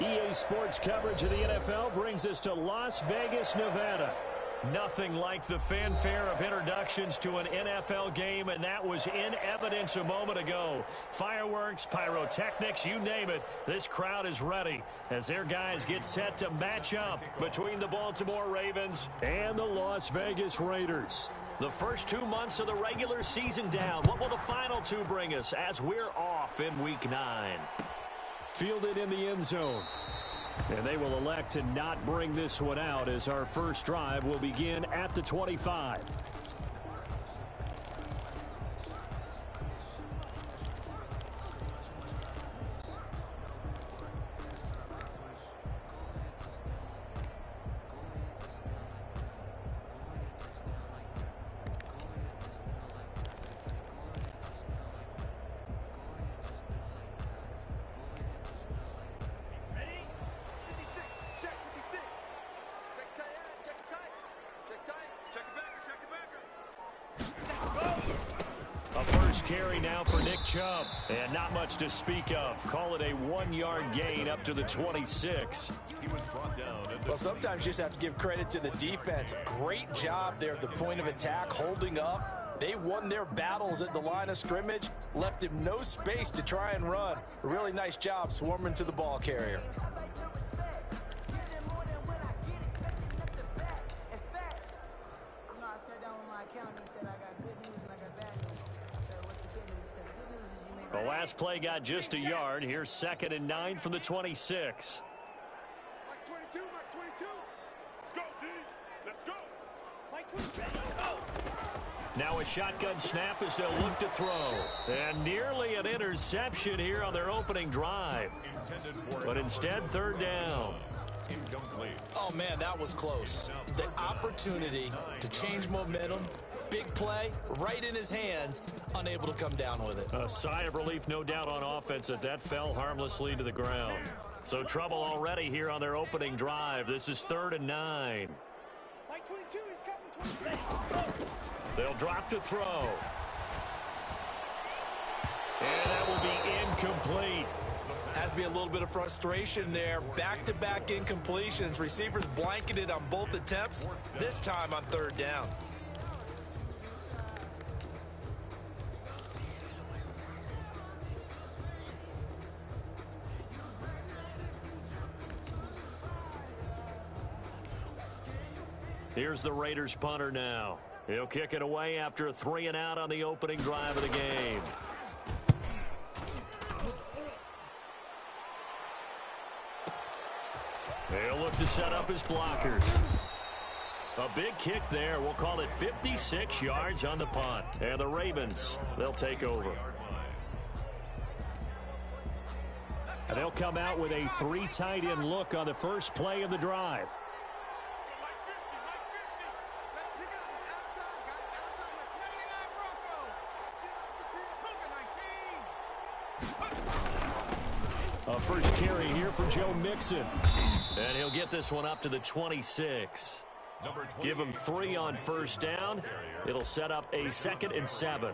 EA Sports coverage of the NFL brings us to Las Vegas, Nevada. Nothing like the fanfare of introductions to an NFL game, and that was in evidence a moment ago. Fireworks, pyrotechnics, you name it. This crowd is ready as their guys get set to match up between the Baltimore Ravens and the Las Vegas Raiders. The first 2 months of the regular season down. What will the final two bring us as we're off in Week 9? Fielded in the end zone. And they will elect to not bring this one out as our first drive will begin at the 25. Carry now for Nick Chubb, and not much to speak of. Call it a 1-yard gain up to the 26. He was brought down. Well, sometimes you just have to give credit to the defense. Great job there at the point of attack, holding up. They won their battles at the line of scrimmage, left him no space to try and run. A really nice job swarming to the ball carrier. The last play got just a yard. Here's 2nd and 9 from the 26. Mike 22, Mike 22. Let's go, D. Let's go. Mike 22. Go. Now a shotgun snap as they'll look to throw. And nearly an interception here on their opening drive. But instead, 3rd down. Oh, man, that was close. The opportunity to change momentum. Big play, right in his hands, unable to come down with it. A sigh of relief, no doubt, on offense that fell harmlessly to the ground. So trouble already here on their opening drive. This is 3rd and 9. Mike 22, he's coming 23. They'll drop to throw. And that will be incomplete. Has to be a little bit of frustration there. Back-to-back incompletions. Receivers blanketed on both attempts, this time on 3rd down. Here's the Raiders punter now. He'll kick it away after a 3-and-out on the opening drive of the game. He'll look to set up his blockers. A big kick there. We'll call it 56 yards on the punt. And the Ravens, they'll take over. And they'll come out with a 3 tight end look on the first play of the drive. A first carry here for Joe Mixon. And he'll get this one up to the 26. Give him 3 on first down. It'll set up a 2nd and 7.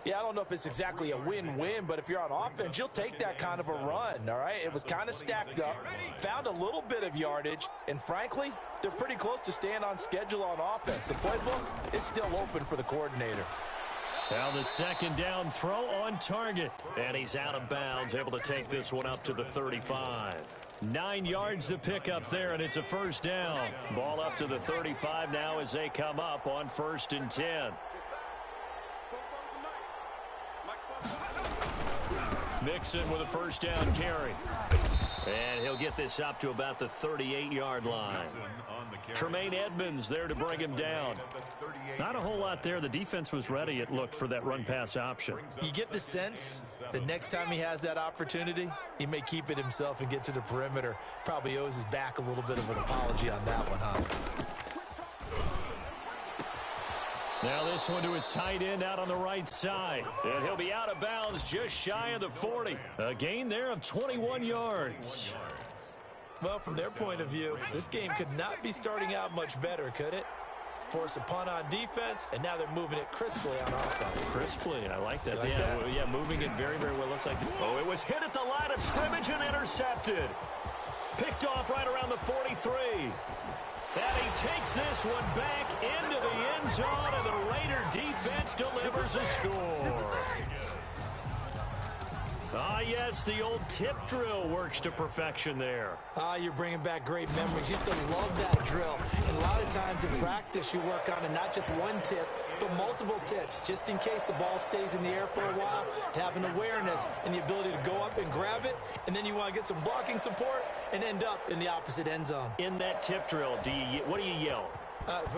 Yeah, I don't know if it's exactly a win-win, but if you're on offense, you'll take that kind of a run, all right? It was kind of stacked up, found a little bit of yardage, and frankly, they're pretty close to staying on schedule on offense. The playbook is still open for the coordinator. Now the 2nd down throw on target. And he's out of bounds, able to take this one up to the 35. 9 yards to pick up there, and it's a 1st down. Ball up to the 35 now as they come up on 1st and 10. Mixon with a 1st down carry. And he'll get this up to about the 38-yard line. Tremaine Edmonds there to bring him down. Not a whole lot there. The defense was ready, it looked, for that run-pass option. You get the sense that next time he has that opportunity, he may keep it himself and get to the perimeter. Probably owes his back a little bit of an apology on that one, huh? Now this one to his tight end out on the right side. And he'll be out of bounds just shy of the 40. A gain there of 21 yards. Well, from their point of view, this game could not be starting out much better, could it? Force a punt on defense, and now they're moving it crisply on offense. Crisply, I like that. Yeah, moving it very, very well. Looks like, oh, it was hit at the line of scrimmage and intercepted. Picked off right around the 43. And he takes this one back into the end zone, and the Raider defense delivers a score. Ah, yes, the old tip drill works to perfection there. Ah, you're bringing back great memories. Used to love that drill. And a lot of times in practice, you work on it, not just one tip, but multiple tips, just in case the ball stays in the air for a while, to have an awareness and the ability to go up and grab it, and then you want to get some blocking support and end up in the opposite end zone. In that tip drill, what do you yell?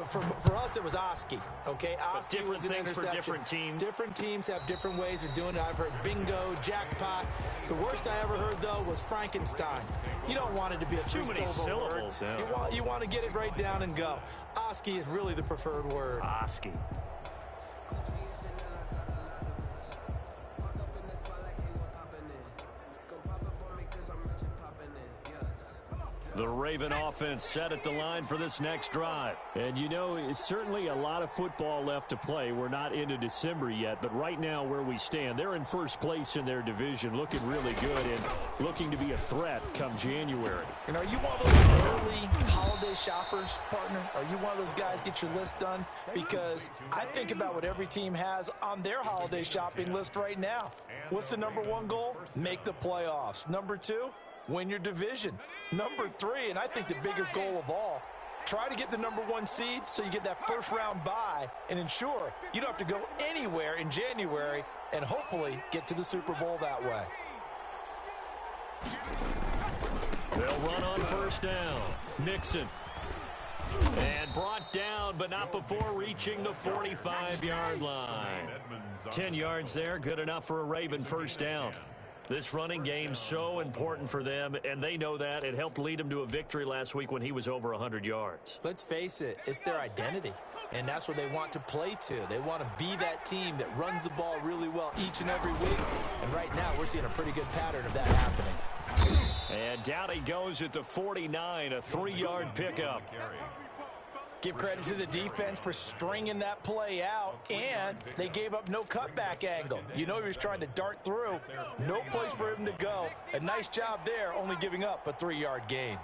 For us, it was Oski, okay? Oski was an interception. For different teams. Different teams have different ways of doing it. I've heard bingo, jackpot. The worst I ever heard, though, was Frankenstein. You don't want it to be a three-syllable word. Yeah. You want to get it right down and go. Oski is really the preferred word. Oski. The Raven offense set at the line for this next drive. And, you know, it's certainly a lot of football left to play. We're not into December yet, but right now where we stand, they're in first place in their division, looking really good and looking to be a threat come January. And are you one of those early holiday shoppers, partner? Are you one of those guys get your list done? Because I think about what every team has on their holiday shopping list right now. What's the number one goal? Make the playoffs. Number two, win your division. Number three, and I think the biggest goal of all, try to get the number one seed so you get that first round bye and ensure you don't have to go anywhere in January and hopefully get to the Super Bowl that way. They'll run on first down. Mixon. And brought down, but not before reaching the 45-yard line. 10 yards there, good enough for a Raven first down. This running game's so important for them, and they know that. It helped lead them to a victory last week when he was over 100 yards. Let's face it, it's their identity, and that's what they want to play to. They want to be that team that runs the ball really well each and every week, and right now we're seeing a pretty good pattern of that happening. And down he goes at the 49, a 3-yard pickup. Give credit to the defense for stringing that play out, and they gave up no cutback angle. You know he was trying to dart through. No place for him to go. A nice job there, only giving up a 3-yard gain.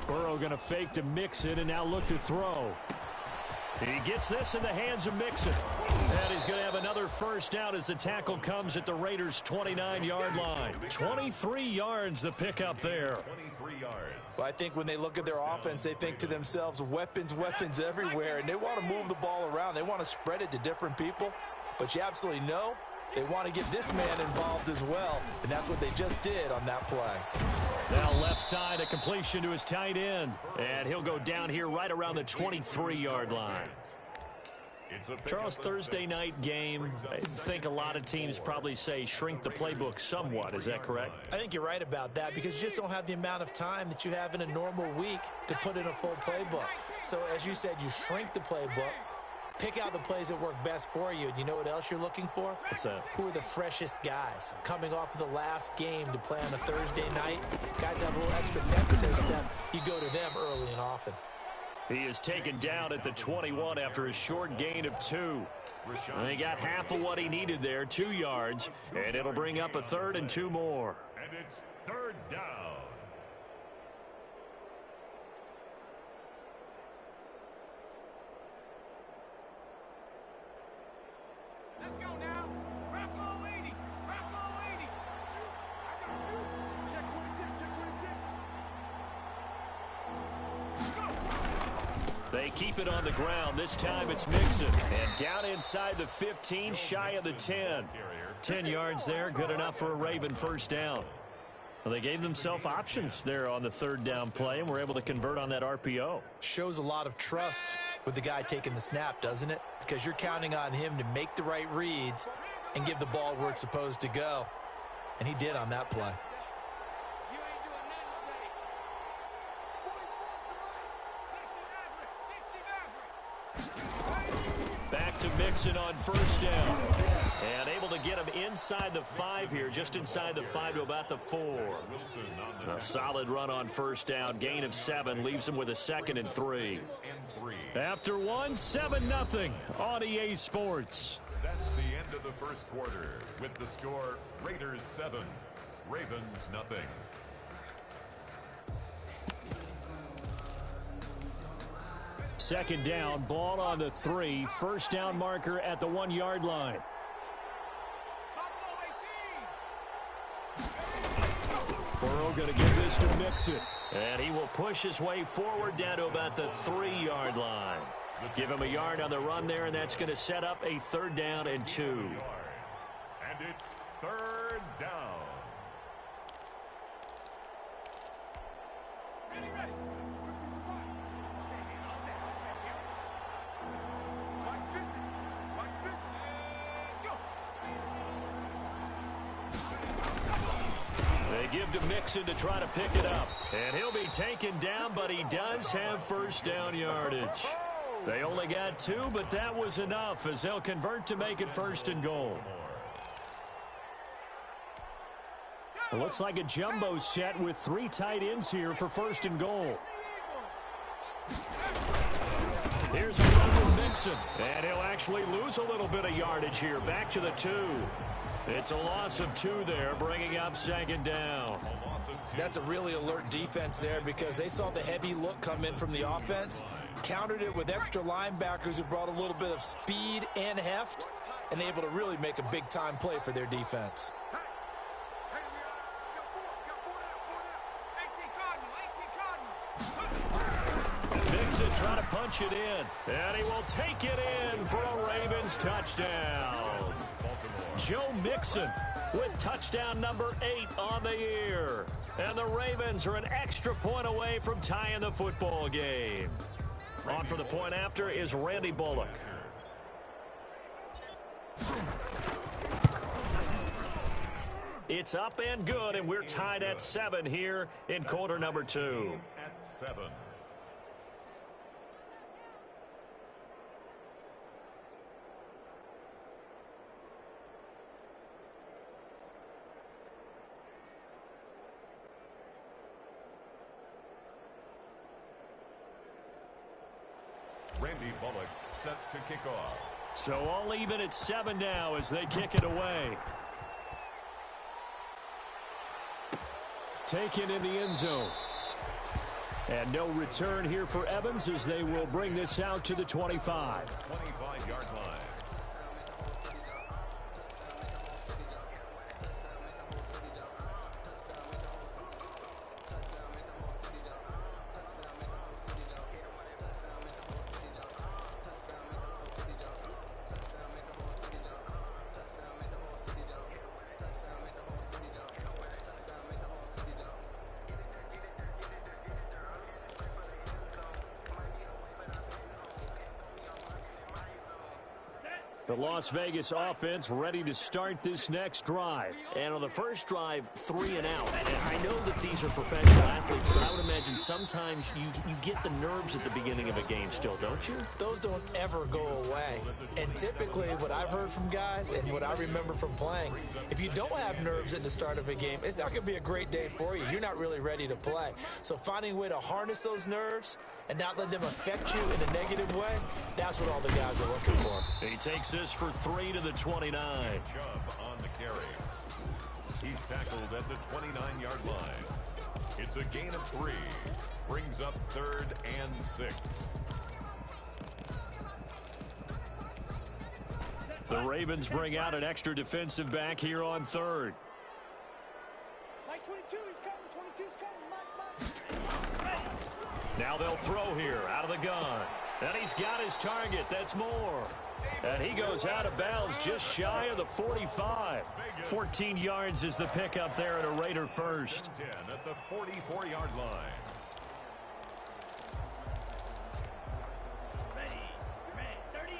Burrow going to fake to Mixon and now look to throw. He gets this in the hands of Mixon. And he's going to have another first down as the tackle comes at the Raiders' 29-yard line. 23 yards the pickup there. 23 yards. Well, I think when they look at their offense, they think to themselves, weapons, weapons everywhere, and they want to move the ball around. They want to spread it to different people, but you absolutely know they want to get this man involved as well, and that's what they just did on that play. Now left side, a completion to his tight end, and he'll go down here right around the 23-yard line. Charles, Thursday night game, I think a lot of teams probably say shrink the playbook somewhat. Is that correct? I think you're right about that because you just don't have the amount of time that you have in a normal week to put in a full playbook. So as you said, you shrink the playbook, pick out the plays that work best for you. And you know what else you're looking for? What's that? Who are the freshest guys coming off of the last game to play on a Thursday night? Guys have a little extra pep in their step. You go to them early and often. He is taken down at the 21 after a short gain of 2. And he got half of what he needed there, 2 yards, and it'll bring up a 3rd and 2 more. And it's 3rd down. Let's go now. Wrap low 80. Wrap low 80. I got you. Check 26. Check 26. They keep it on the ground. This time it's Mixon. And down inside the 15, shy of the 10. 10 yards there, good enough for a Raven first down. Well, they gave themselves options there on the 3rd down play and were able to convert on that RPO. Shows a lot of trust with the guy taking the snap, doesn't it? Because you're counting on him to make the right reads and give the ball where it's supposed to go. And he did on that play. Back to Mixon on first down. And able to get him inside the 5 here, just inside the 5 to about the 4. A solid run on first down. Gain of 7 leaves him with a 2nd and 3. After 1, 7-0 on EA Sports. That's the end of the the first quarter with the score Raiders 7, Ravens nothing. Second down, ball on the 3. First down marker at the 1-yard line. Burrow going to give this to Mixon. And he will push his way forward down to about the 3-yard line. Give him a yard on the run there, and that's going to set up a 3rd down and 2. And it's 3rd down. Ready. Watch Benson. Watch Benson. Go. They give to Mixon to try to pick it up. And he'll be taken down, but he does have first down yardage. They only got 2, but that was enough as they'll convert to make it 1st and goal. It looks like a jumbo set with 3 tight ends here for 1st and goal. Here's a run from Mixon. And he'll actually lose a little bit of yardage here. Back to the 2. It's a loss of 2 there, bringing up 2nd down. That's a really alert defense there because they saw the heavy look come in from the offense, countered it with extra linebackers who brought a little bit of speed and heft, and able to really make a big-time play for their defense. Mixon trying to punch it in, and he will take it in for a Ravens touchdown. Joe Mixon with touchdown number 8 on the year. And the Ravens are an extra point away from tying the football game. On for the point after is Randy Bullock. It's up and good, and we're tied at 7 here in quarter number 2. At 7. Randy Bullock set to kick off. So all even at 7 now as they kick it away. Taken in the end zone. And no return here for Evans as they will bring this out to the 25. 25-yard line. The Las Vegas offense ready to start this next drive. And on the first drive, 3 and out. And I know that these are professional athletes, but I would imagine sometimes you get the nerves at the beginning of a game still, don't you? Those don't ever go away. And typically what I've heard from guys and what I remember from playing, if you don't have nerves at the start of a game, it's not going to be a great day for you. You're not really ready to play. So finding a way to harness those nerves and not let them affect you in a negative way, that's what all the guys are looking for. He takes this for 3 to the 29. Chubb on the carry. He's tackled at the 29-yard line. It's a gain of 3. Brings up 3rd and 6. The Ravens bring out an extra defensive back here on 3rd. Like 22, he's coming. 22's coming. Mike. Now they'll throw here out of the gun. And he's got his target. That's Moore. And he goes out of bounds just shy of the 45. 14 yards is the pickup there at a Raider first. 10 at the 44-yard line. Ready. 38.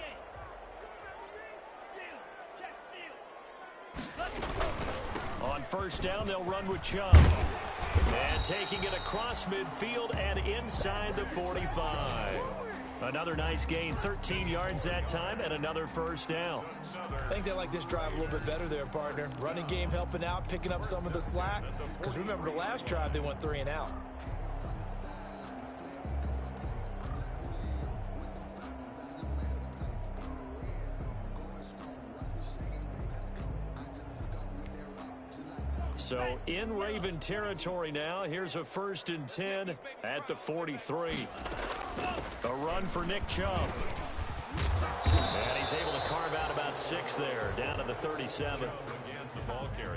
On first down, they'll run with Chubb. And taking it across midfield and inside the 45. Another nice gain, 13 yards that time, and another first down. I think they like this drive a little bit better there, partner. Running game helping out, picking up some of the slack. Because remember the last drive, they went 3 and out. So in Raven territory now. Here's a 1st and 10 at the 43. A run for Nick Chubb. And he's able to carve out about 6 there, down to the 37.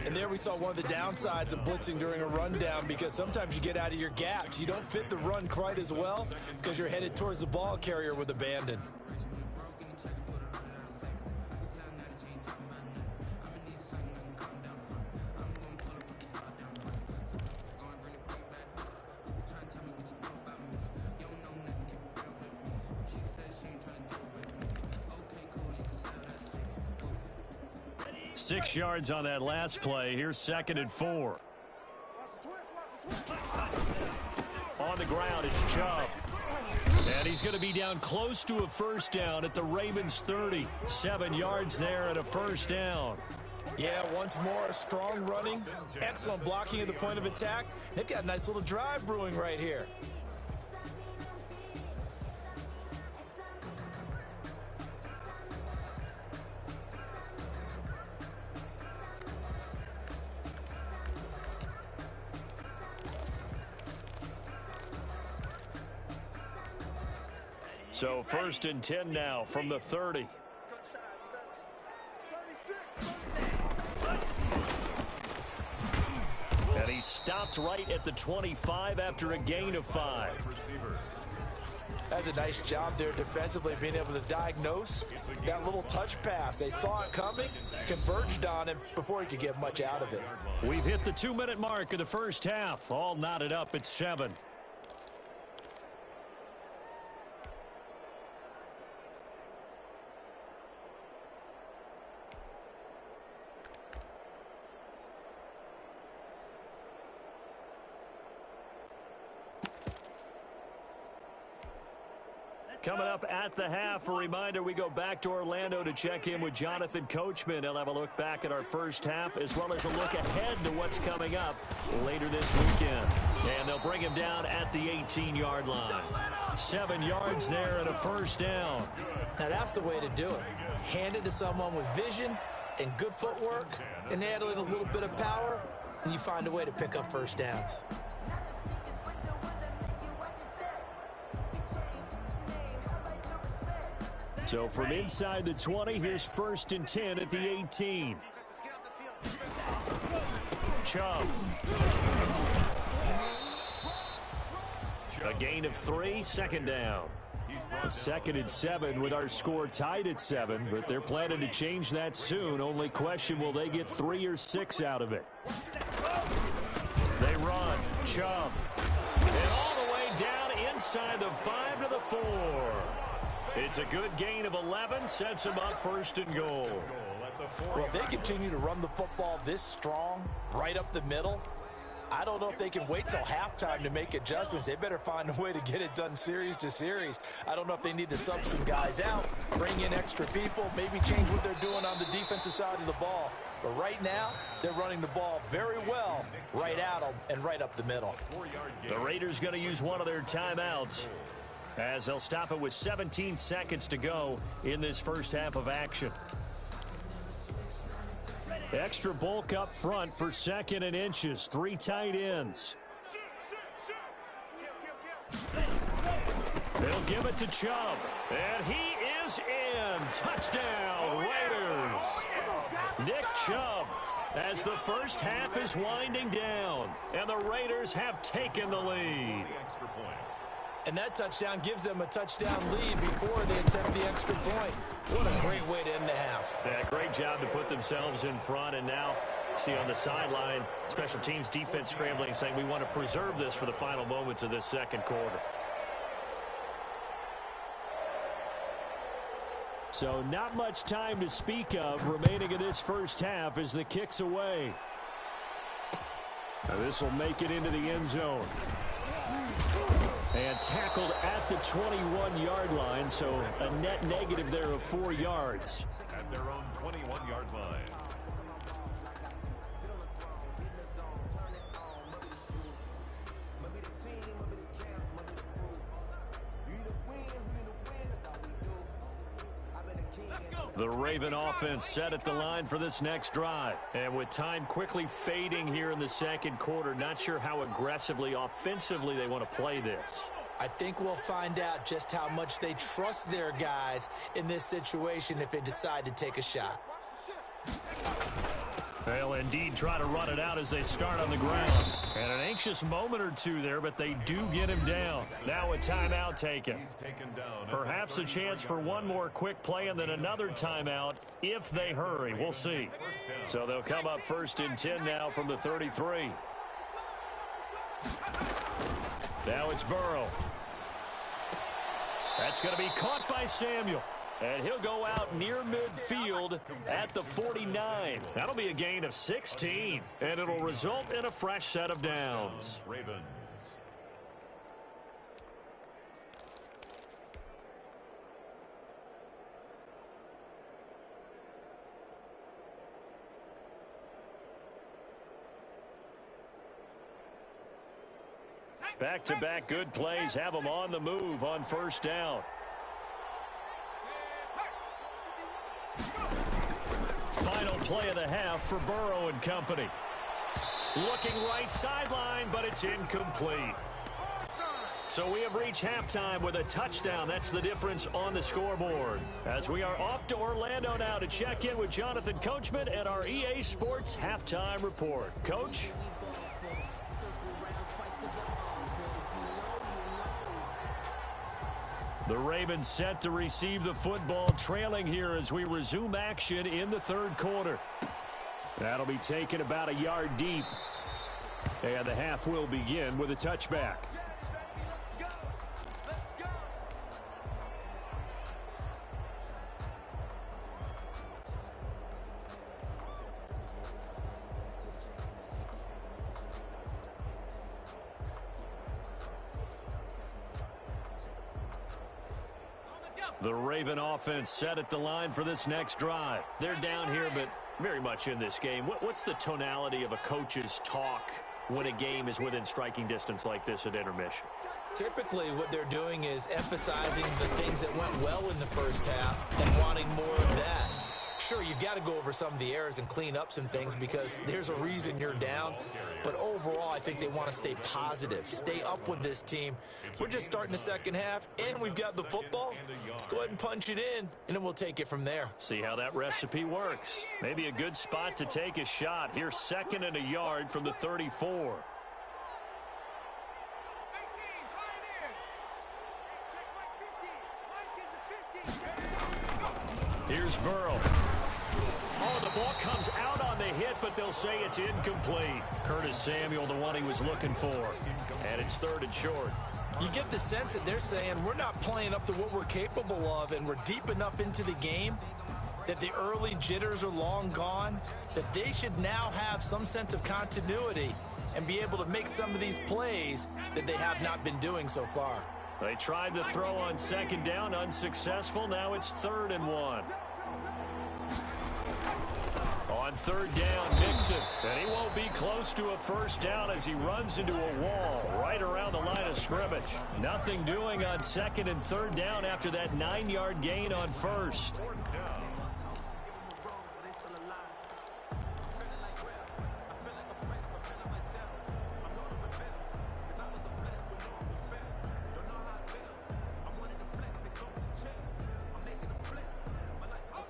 And there we saw one of the downsides of blitzing during a rundown, because sometimes you get out of your gaps. You don't fit the run quite as well because you're headed towards the ball carrier with abandon. Six yards on that last play. Here's 2nd and 4. On the ground, it's Chubb. And he's going to be down close to a 1st down at the Ravens 30. 7 yards there and a 1st down. Yeah, once more, strong running, excellent blocking at the point of attack. They've got a nice little drive brewing right here. So 1st and 10 now from the 30. And he stopped right at the 25 after a gain of 5. That's a nice job there defensively, being able to diagnose that little touch pass. They saw it coming, converged on him before he could get much out of it. We've hit the 2-minute mark of the 1st half. All knotted up at 7. Coming up at the half, a reminder, we go back to Orlando to check in with Jonathan Coachman. He'll have a look back at our 1st half, as well as a look ahead to what's coming up later this weekend. And they'll bring him down at the 18-yard line. 7 yards there and a 1st down. Now that's the way to do it. Hand it to someone with vision and good footwork, and add in a little bit of power, and you find a way to pick up 1st downs. So from inside the 20, here's 1st and 10 at the 18. Chubb. A gain of 3, 2nd down. 2nd and 7 with our score tied at 7, but they're planning to change that soon. Only question, will they get 3 or 6 out of it? They run. Chubb. And all the way down inside the 5 to the 4. It's a good gain of 11, sets them up 1st and goal. Well, if they continue to run the football this strong, right up the middle, I don't know if they can wait till halftime to make adjustments. They better find a way to get it done series to series. I don't know if they need to sub some guys out, bring in extra people, maybe change what they're doing on the defensive side of the ball. But right now, they're running the ball very well right at them and right up the middle. The Raiders going to use one of their timeouts, as they'll stop it with 17 seconds to go in this 1st half of action. Extra bulk up front for 2nd and inches. 3 tight ends. They'll give it to Chubb. And he is in. Touchdown, Raiders. Nick Chubb, as the 1st half is winding down. And the Raiders have taken the lead. And that touchdown gives them a touchdown lead before they attempt the extra point. What a great way to end the half. Yeah, great job to put themselves in front. And now, see on the sideline, special teams defense scrambling, saying we want to preserve this for the final moments of this 2nd quarter. So not much time to speak of remaining in this 1st half as the kick's away. Now this will make it into the end zone. And tackled at the 21-yard line, so a net negative there of 4 yards. At their own 21-yard line. Let's go. The Raven offense set at the line for this next drive. And with time quickly fading here in the second quarter, not sure how aggressively, offensively they want to play this. I think we'll find out just how much they trust their guys in this situation if they decide to take a shot. They'll indeed try to run it out as they start on the ground. And an anxious moment or two there, but they do get him down. Now a timeout taken. Perhaps a chance for one more quick play and then another timeout if they hurry. We'll see. So they'll come up 1st and 10 now from the 33. Now it's Burrow. That's going to be caught by Samuel. And he'll go out near midfield at the 49. That'll be a gain of 16. And it'll result in a fresh set of downs. Ravens. Back-to-back good plays have them on the move on 1st down. Final play of the half for Burrow and company. Looking right sideline, but it's incomplete. So we have reached halftime with a touchdown. That's the difference on the scoreboard. As we are off to Orlando now to check in with Jonathan Coachman and our EA Sports Halftime Report. Coach? The Ravens set to receive the football, trailing here as we resume action in the 3rd quarter. That'll be taken about a yard deep. And the half will begin with a touchback. The Raven offense set at the line for this next drive. They're down here, but very much in this game. What's the tonality of a coach's talk when a game is within striking distance like this at intermission? Typically, what they're doing is emphasizing the things that went well in the first half and wanting more of that. Sure, you've got to go over some of the errors and clean up some things because there's a reason you're down. But overall, I think they want to stay positive, stay up with this team. We're just starting the second half, and we've got the football. Let's go ahead and punch it in, and then we'll take it from there. See how that recipe works. Maybe a good spot to take a shot. Here's 2nd and a yard from the 34. Here's Burrow. Oh, the ball comes out on the hit, but they'll say it's incomplete. Curtis Samuel, the one he was looking for. And it's 3rd and short. You get the sense that they're saying we're not playing up to what we're capable of, and we're deep enough into the game that the early jitters are long gone, that they should now have some sense of continuity and be able to make some of these plays that they have not been doing so far. They tried to throw on 2nd down, unsuccessful. Now it's 3rd and 1. On 3rd down, Mixon. And he won't be close to a 1st down as he runs into a wall right around the line of scrimmage. Nothing doing on 2nd and 3rd down after that 9-yard gain on 1st.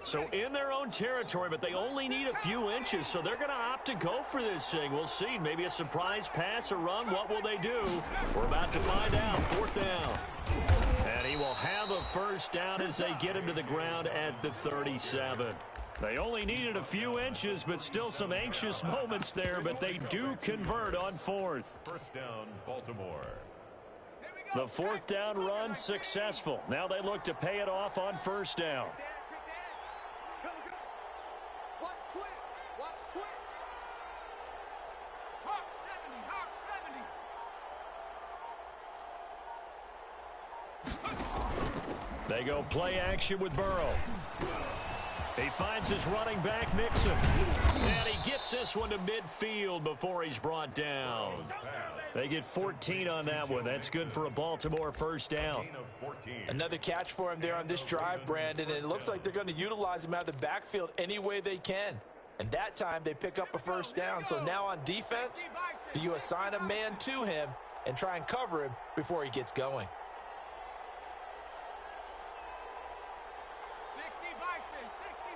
So in their own territory, but they only need a few inches, so they're going to opt to go for this thing. We'll see. Maybe a surprise pass or run. What will they do? We're about to find out. 4th down. And he will have a 1st down as they get him to the ground at the 37. They only needed a few inches, but still some anxious moments there, but they do convert on 4th. 1st down, Baltimore. The 4th down run successful. Now they look to pay it off on 1st down. They go play action with Burrow. He finds his running back, Mixon. And he gets this one to midfield before he's brought down. They get 14 on that one. That's good for a Baltimore first down. Another catch for him there on this drive, Brandon, and it looks like they're going to utilize him out of the backfield any way they can. And that time they pick up a first down. So now on defense, do you assign a man to him and try and cover him before he gets going? 60 Bison, 60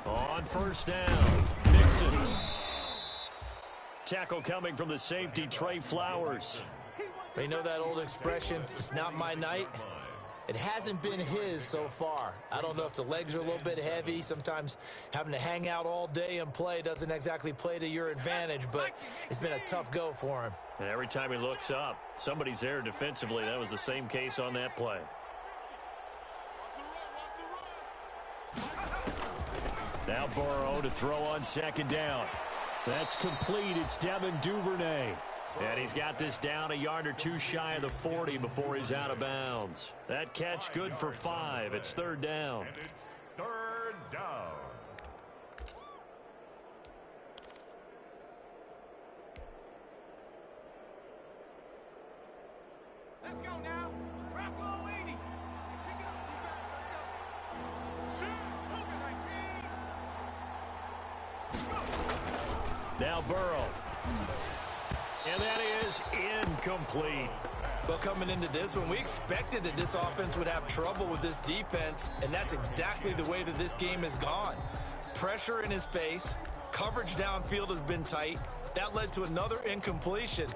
Bison. On first down, Mixon. Tackle coming from the safety, Trey Flowers. You know that old expression, it's not my night? It hasn't been his so far. I don't know if the legs are a little bit heavy. Sometimes having to hang out all day and play doesn't exactly play to your advantage, but it's been a tough go for him. And every time he looks up, somebody's there defensively. That was the same case on that play. Now Burrow to throw on second down. That's complete. It's Devin Duvernay. And he's got this down a yard or two shy of the 40 before he's out of bounds. That catch good for 5. It's third down. And it's third down. Let's go now. Rocco 80. Pick it up, defense. Let's go. Shoot. Cougar 19. Now Burrow. And that is incomplete. But coming into this one, we expected that this offense would have trouble with this defense, and that's exactly the way that this game has gone. Pressure in his face, coverage downfield has been tight. That led to another incompletion.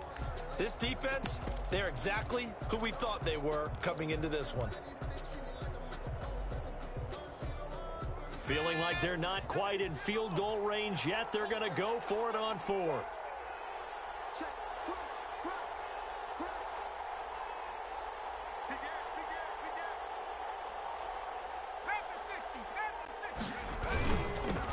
This defense, they're exactly who we thought they were coming into this one. Feeling like they're not quite in field goal range yet. They're going to go for it on 4th. Check. Cross. Big air. Panther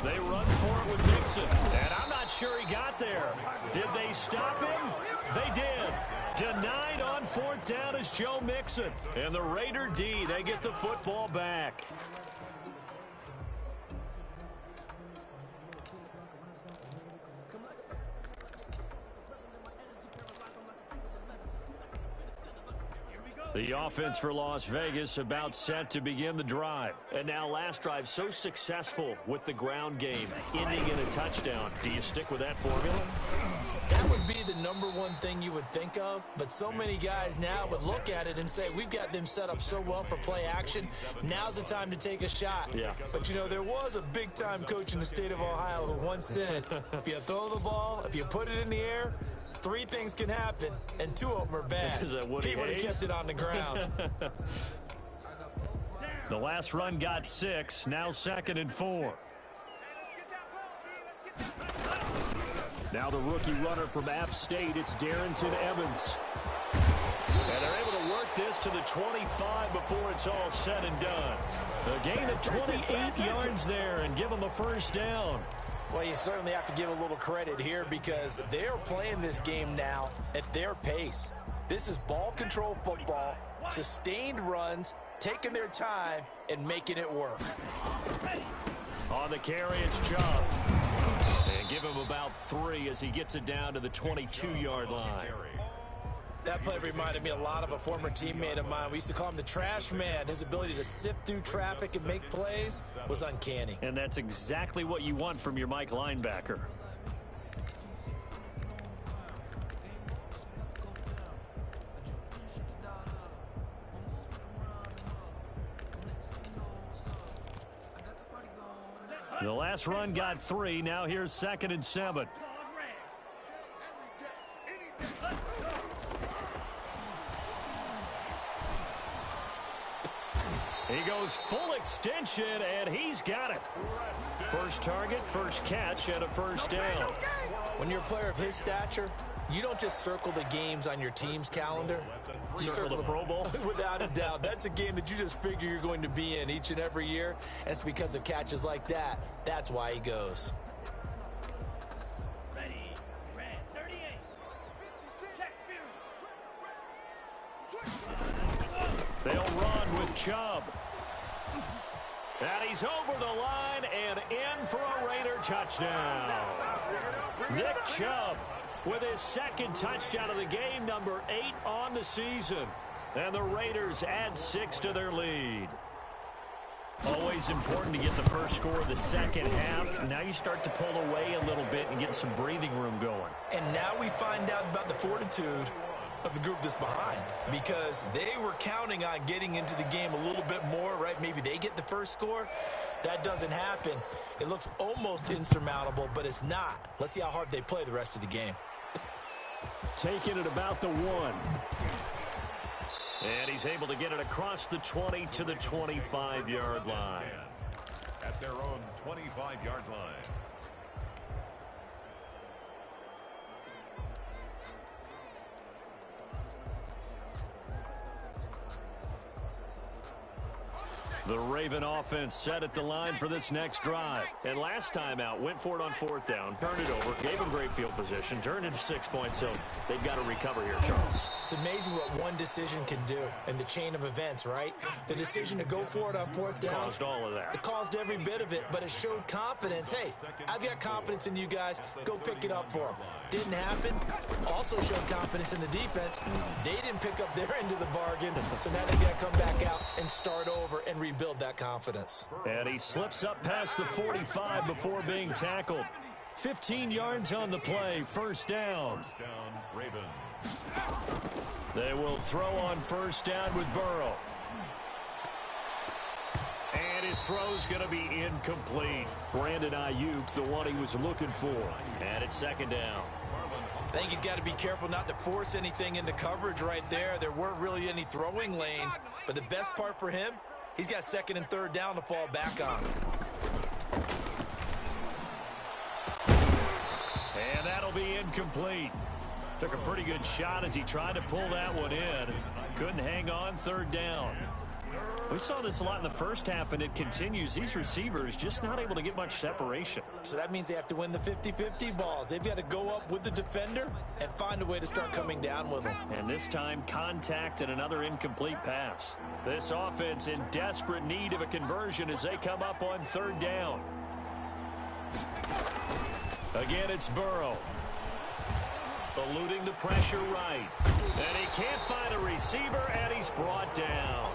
60. They run for it with Mixon. And I'm not sure he got there. Did they stop him? They did. Denied on 4th down is Joe Mixon. And the Raider D, they get the football back. The offense for Las Vegas about set to begin the drive. And now last drive so successful with the ground game, ending in a touchdown. Do you stick with that formula? That would be the #1 thing you would think of, but so many guys now would look at it and say, we've got them set up so well for play action. Now's the time to take a shot. Yeah. But, you know, there was a big-time coach in the state of Ohio who once said, if you throw the ball, if you put it in the air, 3 things can happen, and 2 of them are bad. Is that what he would have kept it on the ground. The last run got 6, now 2nd and 4. Now the rookie runner from App State, it's Darrington Evans. And they're able to work this to the 25 before it's all said and done. A gain of 28 yards there and give them a first down. Well, you certainly have to give a little credit here because they're playing this game now at their pace. This is ball control football, sustained runs, taking their time, and making it work. On the carry, it's Chubb. And give him about 3 as he gets it down to the 22-yard line. That play reminded me a lot of a former teammate of mine. We used to call him the trash man. His ability to sift through traffic and make plays was uncanny. And that's exactly what you want from your Mike linebacker. The last run got 3. Now here's 2nd and 7. He goes full extension, and he's got it. First target, first catch, and a first down. When you're a player of his stature, you don't just circle the games on your team's calendar. You Circle the Pro Bowl? Without a doubt. That's a game that you just figure you're going to be in each and every year. And it's because of catches like that. That's why he goes. Ready, red, 38. Check, They'll run with Chubb. And he's over the line and in for a Raider touchdown. Nick Chubb with his second touchdown of the game, number 8 on the season. And the Raiders add 6 to their lead. Always important to get the first score of the second half. Now you start to pull away a little bit and get some breathing room going. And now we find out about the fortitude of the group that's behind, because they were counting on getting into the game a little bit more, right? Maybe they get the first score. That doesn't happen. It looks almost insurmountable, but it's not. Let's see how hard they play the rest of the game. Taking it about the 1. And he's able to get it across the 20 to the 25-yard line. At their own 25-yard line. The Raven offense set at the line for this next drive. And last time out, went for it on 4th down, turned it over, gave them great field position, turned into 6 points, so they've got to recover here, Charles. It's amazing what one decision can do in the chain of events, right? The decision to go for it on 4th down. Caused all of that. It caused every bit of it, but it showed confidence. Hey, I've got confidence in you guys. Go pick it up for them. Didn't happen. Also showed confidence in the defense. They didn't pick up their end of the bargain, so now they got to come back out and start over and rebuild that confidence. And he slips up past the 45 before being tackled. 15 yards on the play, first down. First down, Ravens. They will throw on first down with Burrow. And his throw's going to be incomplete. Brandon Ayuk, the one he was looking for. And it's second down. I think he's got to be careful not to force anything into coverage right there. There weren't really any throwing lanes, but the best part for him, he's got 2nd and 3rd down to fall back on. And that'll be incomplete. Took a pretty good shot as he tried to pull that one in. Couldn't hang on, 3rd down. We saw this a lot in the first half, and it continues. These receivers just not able to get much separation. So that means they have to win the 50-50 balls. They've got to go up with the defender and find a way to start coming down with them. And this time, contact and another incomplete pass. This offense in desperate need of a conversion as they come up on 3rd down. Again, it's Burrow. Eluding the pressure right. And he can't find a receiver, and he's brought down.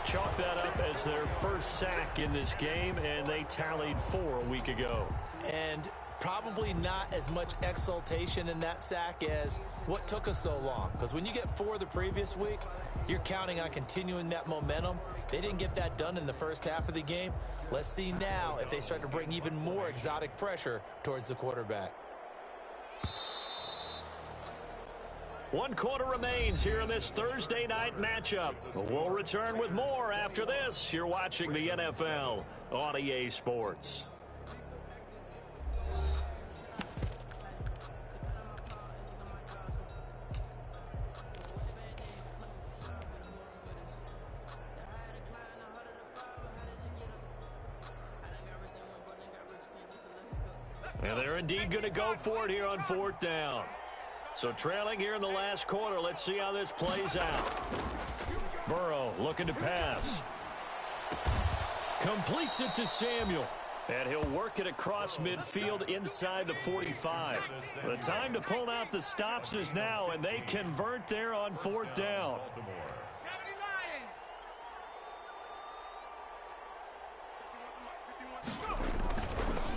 Chalk that up as their first sack in this game, and they tallied 4 a week ago. And probably not as much exultation in that sack as what took us so long. Because when you get 4 the previous week, you're counting on continuing that momentum. They didn't get that done in the first half of the game. Let's see now if they start to bring even more exotic pressure towards the quarterback. 1 quarter remains here in this Thursday night matchup. We'll return with more after this. You're watching the NFL on EA Sports. And they're indeed going to go for it here on 4th down. So trailing here in the last quarter, let's see how this plays out. Burrow looking to pass. Completes it to Samuel. And he'll work it across midfield inside the 45. The time to pull out the stops is now, and they convert there on 4th down.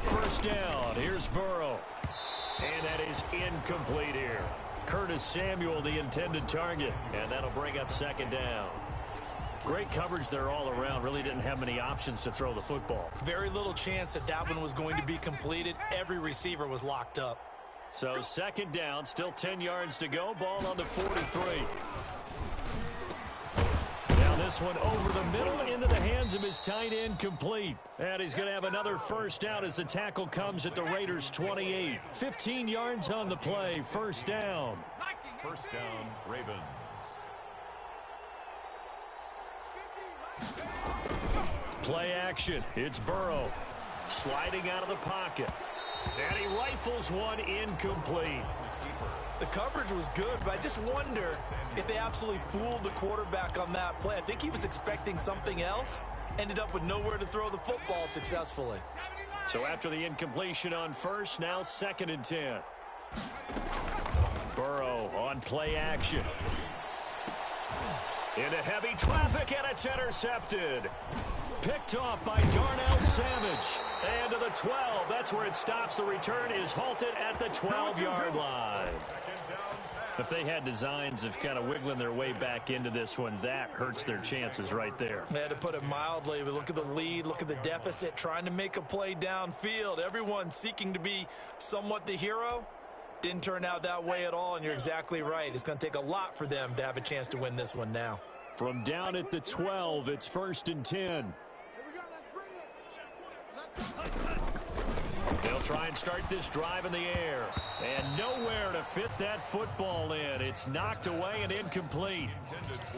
First down, here's Burrow. And that is incomplete here. Curtis Samuel, the intended target. And that'll bring up 2nd down. Great coverage there all around. Really didn't have many options to throw the football. Very little chance that one was going to be completed. Every receiver was locked up. So 2nd down, still 10 yards to go. Ball on the 43. Now this one over the middle into the hands of his tight end, complete. And he's going to have another first down as the tackle comes at the Raiders' 28. 15 yards on the play, first down. First down, Ravens. Play action. It's Burrow sliding out of the pocket. And he rifles one incomplete. The coverage was good, but I just wonder if they absolutely fooled the quarterback on that play. I think he was expecting something else, ended up with nowhere to throw the football successfully. So after the incompletion on first, now 2nd and 10. Burrow on play action. Into heavy traffic, and it's intercepted. Picked off by Darnell Savage. And to the 12. That's where it stops. The return is halted at the 12-yard line. If they had designs of kind of wiggling their way back into this one, that hurts their chances right there. They had to put it mildly. But look at the lead, look at the deficit, trying to make a play downfield. Everyone seeking to be somewhat the hero. Didn't turn out that way at all, and you're exactly right. It's going to take a lot for them to have a chance to win this one now. From down at the 12, it's 1st and 10. Here we go, let's bring it. Let's go. They'll try and start this drive in the air. And nowhere to fit that football in. It's knocked away and incomplete.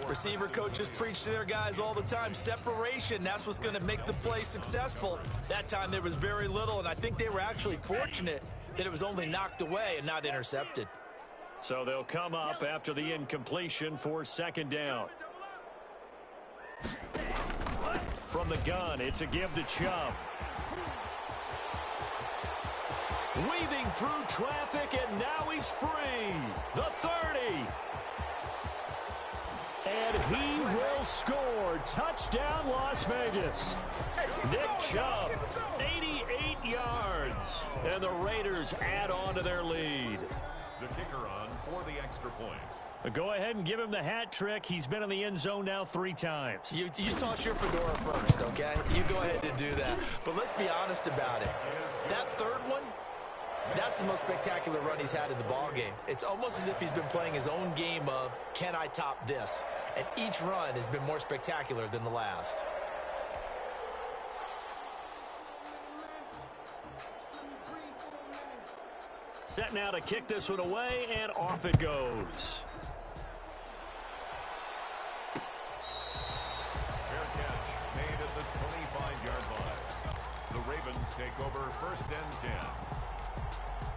Receiver coaches preach to their guys all the time. Separation, that's what's going to make the play successful. That time there was very little, and I think they were actually fortunate that it was only knocked away and not intercepted. So they'll come up after the incompletion for 2nd down. From the gun, it's a give to Chubb. Weaving through traffic, and now he's free. The 30. And he will score. Touchdown, Las Vegas. Nick Chubb, 88 yards. And the Raiders add on to their lead. The kicker on for the extra point. Go ahead and give him the hat trick. He's been in the end zone now 3 times. You toss your fedora first, okay? You go ahead and do that. But let's be honest about it. That third one, that's the most spectacular run he's had in the ballgame. It's almost as if he's been playing his own game of, can I top this? And each run has been more spectacular than the last. Set now to kick this one away, and off it goes. Fair catch made at the 25-yard line. The Ravens take over 1st and 10.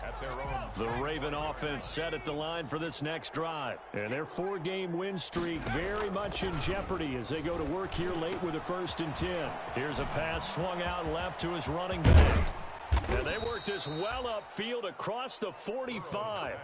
At their own. The Raven offense set at the line for this next drive. And their 4-game win streak very much in jeopardy as they go to work here late with a 1st and 10. Here's a pass swung out left to his running back. And they work this well upfield across the 45.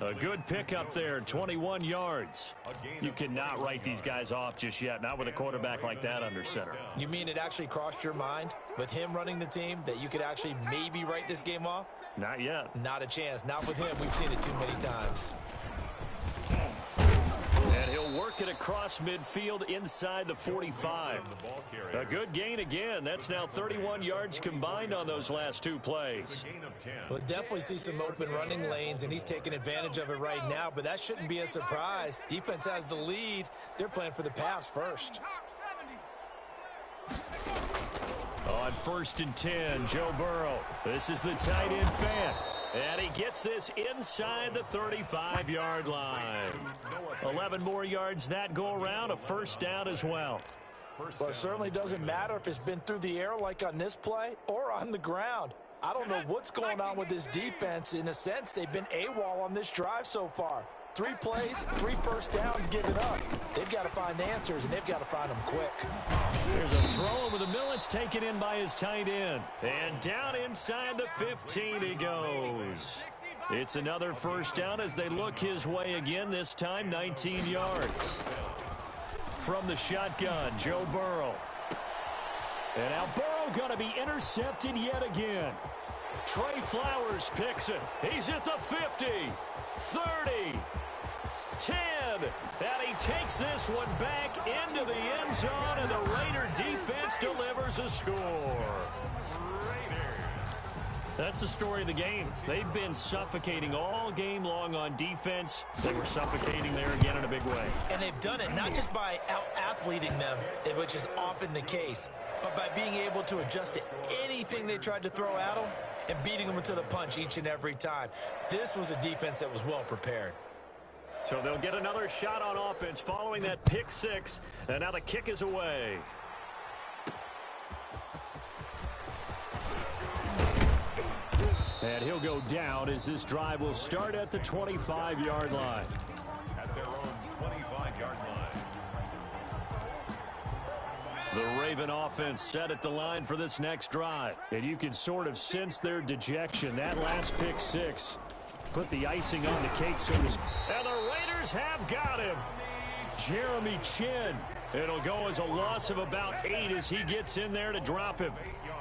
A good pickup there, 21 yards. You cannot write these guys off just yet, not with a quarterback like that under center. You mean it actually crossed your mind with him running the team that you could actually maybe write this game off? Not yet. Not a chance. Not with him. We've seen it too many times. And he'll work it across midfield inside the 45. A good gain again. That's now 31 yards combined on those last 2 plays. We'll definitely see some open running lanes, and he's taking advantage of it right now, but that shouldn't be a surprise. Defense has the lead. They're playing for the pass first. On 1st and 10, Joe Burrow. This is the tight end fan. And he gets this inside the 35-yard line. 11 more yards that go around, a 1st down as well. Well, it certainly doesn't matter if it's been through the air like on this play or on the ground. I don't know what's going on with this defense. In a sense, they've been AWOL on this drive so far. 3 plays, 3 1st downs given up. They've got to find answers, and they've got to find them quick. There's a throw over the middle. It's taken in by his tight end. And down inside the 15 he goes. It's another 1st down as they look his way again, this time 19 yards. From the shotgun, Joe Burrow. And now Burrow going to be intercepted yet again. Trey Flowers picks it. He's at the 50, 30, 10, and he takes this one back into the end zone, and the Raider defense delivers a score. That's the story of the game. They've been suffocating all game long on defense. They were suffocating there again in a big way. And they've done it not just by out-athleting them, which is often the case, but by being able to adjust to anything they tried to throw at them and beating them to the punch each and every time. This was a defense that was well prepared. So they'll get another shot on offense following that pick 6, and now the kick is away. And he'll go down as this drive will start at the 25-yard line. At their own 25-yard line. The Raven offense set at the line for this next drive. And you can sort of sense their dejection. That last pick six put the icing on the cake, so to speak. And the Raiders have got him. Jeremy Chin. It'll go as a loss of about 8 as he gets in there to drop him.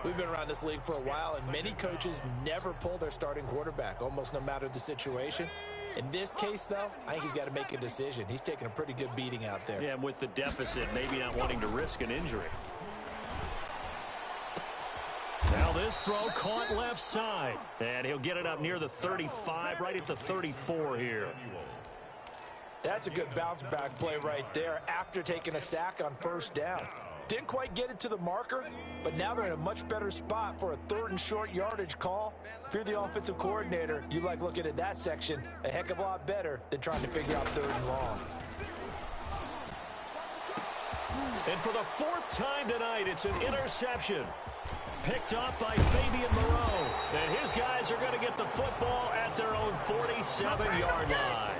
We've been around this league for a while, and many coaches never pull their starting quarterback, almost no matter the situation. In this case, though, I think he's got to make a decision. He's taking a pretty good beating out there. Yeah, with the deficit, maybe not wanting to risk an injury. Now this throw caught left side. And he'll get it up near the 35, right at the 34 here. That's a good bounce-back play right there after taking a sack on first down. Didn't quite get it to the marker, but now they're in a much better spot for a 3rd and short yardage call. If you're the offensive coordinator, you like looking at that section a heck of a lot better than trying to figure out 3rd and long. And for the 4th time tonight, it's an interception. Picked up by Fabian Moreau. And his guys are going to get the football at their own 47-yard line.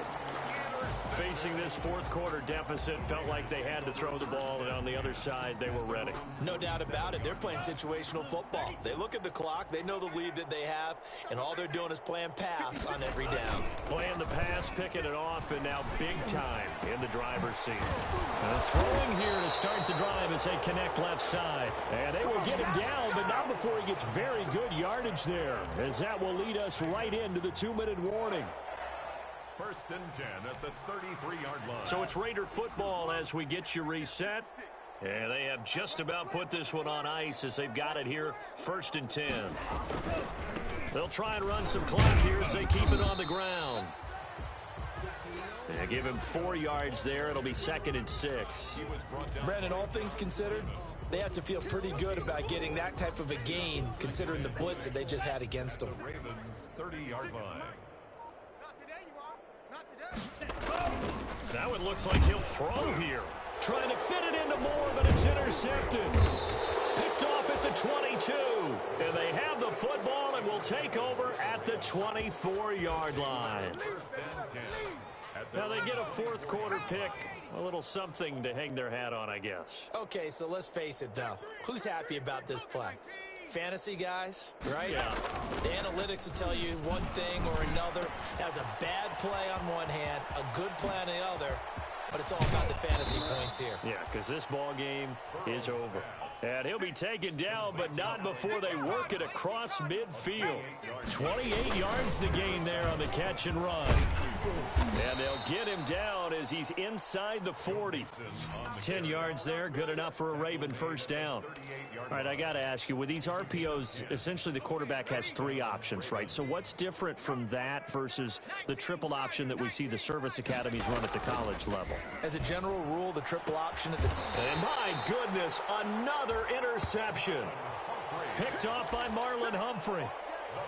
Facing this 4th quarter deficit, felt like they had to throw the ball, and on the other side, they were ready. No doubt about it. They're playing situational football. They look at the clock, they know the lead that they have, and all they're doing is playing pass on every down. Playing the pass, picking it off, and now big time in the driver's seat. Throwing here to start the drive as they connect left side. And they will get him down, but not before he gets very good yardage there, as that will lead us right into the 2-minute warning. 1st and 10 at the 33-yard line. So it's Raider football as we get you reset. And they have just about put this one on ice as they've got it here, 1st and 10. They'll try and run some clock here as they keep it on the ground. They give him 4 yards there. It'll be 2nd and 6. Brandon, all things considered, they have to feel pretty good about getting that type of a gain, considering the blitz that they just had against them. The Ravens' 30-yard line. Now it looks like he'll throw here. Trying to fit it into Moore, but it's intercepted. Picked off at the 22. And they have the football and will take over at the 24-yard line. 1st and 10. Now they get a 4th quarter pick. A little something to hang their hat on, I guess. Okay, so let's face it, though. Who's happy about this play? Fantasy guys, right? Yeah. The analytics will tell you one thing or another. Has a bad play on one hand, a good play on the other, but it's all about the fantasy points here. Yeah, because this ball game is over. And he'll be taken down, but not before they work it across midfield. 28 yards the gain there on the catch and run. And they'll get him down as he's inside the 40. 10 yards there, good enough for a Raven 1st down. All right, I got to ask you, with these RPOs, essentially the quarterback has 3 options, right? So what's different from that versus the triple option that we see the service academies run at the college level? As a general rule, the triple option at the... And my goodness, another interception. Picked off by Marlon Humphrey.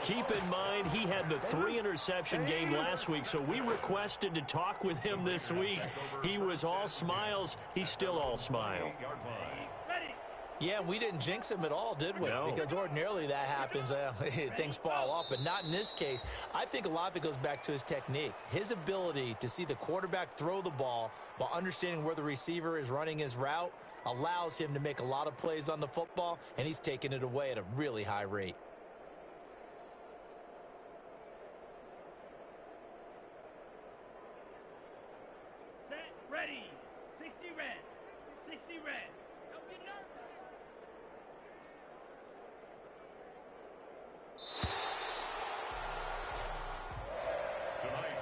Keep in mind, he had the 3-interception game last week, so we requested to talk with him this week. He was all smiles. He's still all smile. Yeah, we didn't jinx him at all, did we? No. Because ordinarily that happens. Things fall off, but not in this case. I think a lot of it goes back to his technique. His ability to see the quarterback throw the ball while understanding where the receiver is running his route allows him to make a lot of plays on the football, and he's taking it away at a really high rate. Set, ready. 60 red. 60 red. Don't get nervous.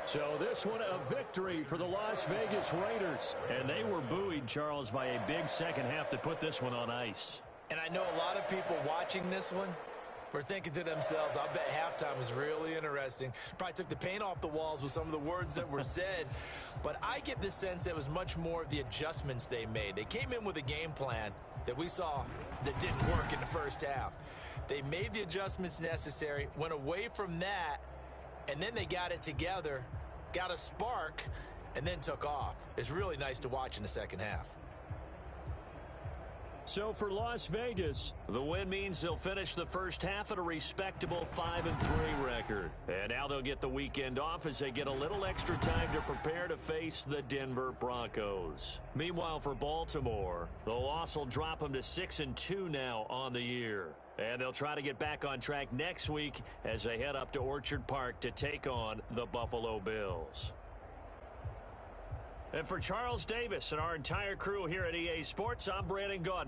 So this one a victory for the Las Vegas Raiders. And they were buoyed, Charles, by a big second half to put this one on ice. And I know a lot of people watching this one were thinking to themselves, I bet halftime was really interesting. Probably took the paint off the walls with some of the words that were said. But I get the sense it was much more of the adjustments they made. They came in with a game plan that we saw that didn't work in the first half. They made the adjustments necessary, went away from that, and then they got it together, got a spark, and then took off. It's really nice to watch in the second half. so for Las Vegas. The win means they'll finish the first half at a respectable 5-3 record. And now they'll get the weekend off as they get a little extra time to prepare to face the Denver Broncos. Meanwhile, for Baltimore, the loss will drop them to 6-2 now on the year. And they'll try to get back on track next week as they head up to Orchard Park to take on the Buffalo Bills. And for Charles Davis and our entire crew here at EA Sports, I'm Brandon Gaudin.